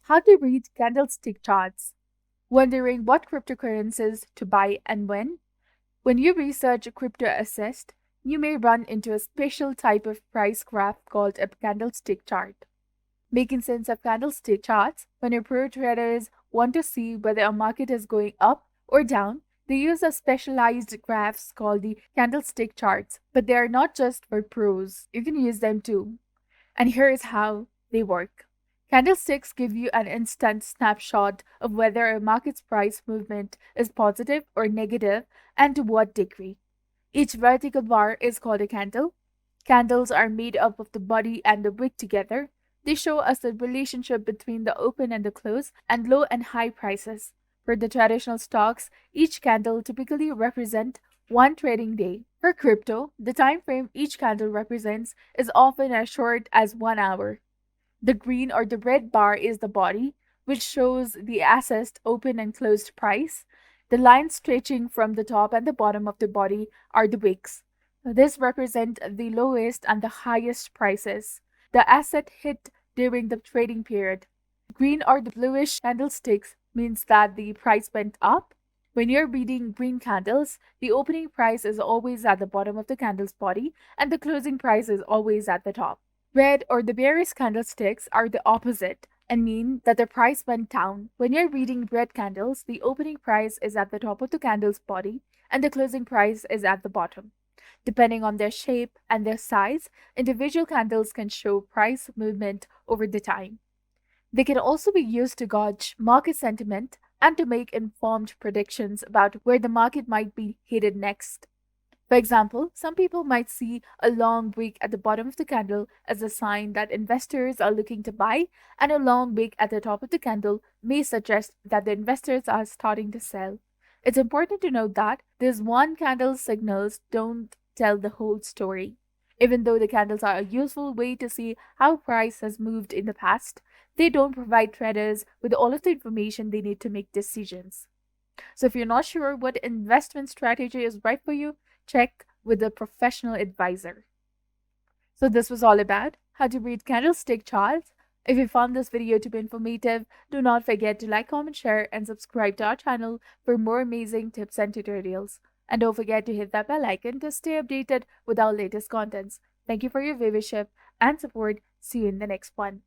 How to read candlestick charts. Wondering what cryptocurrencies to buy and when? When you research crypto assets, you may run into a special type of price graph called a candlestick chart. Making sense of candlestick charts, when your pro traders want to see whether a market is going up or down, they use a specialized graphs called the candlestick charts, but they are not just for pros. You can use them too. And here is how they work. Candlesticks give you an instant snapshot of whether a market's price movement is positive or negative and to what degree. Each vertical bar is called a candle. Candles are made up of the body and the wick together. They show us the relationship between the open and the close and low and high prices. For the traditional stocks, each candle typically represents one trading day. For crypto, the time frame each candle represents is often as short as 1 hour. The green or the red bar is the body, which shows the asset's open and closed price. The lines stretching from the top and the bottom of the body are the wicks. This represent the lowest and the highest prices the asset hit during the trading period. Green or the bluish candlesticks means that the price went up. When you're reading green candles, the opening price is always at the bottom of the candle's body and the closing price is always at the top. Red or the bearish candlesticks are the opposite and mean that the price went down. When you're reading red candles, the opening price is at the top of the candle's body and the closing price is at the bottom. Depending on their shape and their size, individual candles can show price movement over the time. They can also be used to gauge market sentiment and to make informed predictions about where the market might be headed next. For example, some people might see a long wick at the bottom of the candle as a sign that investors are looking to buy, and a long wick at the top of the candle may suggest that the investors are starting to sell. It's important to note that these one candle signals don't tell the whole story. Even though the candles are a useful way to see how price has moved in the past, they don't provide traders with all of the information they need to make decisions. So if you're not sure what investment strategy is right for you, check with a professional advisor. So this was all about how to read candlestick charts. If you found this video to be informative, do not forget to like, comment, share, and subscribe to our channel for more amazing tips and tutorials. And don't forget to hit that bell icon to stay updated with our latest contents. Thank you for your viewership and support. See you in the next one.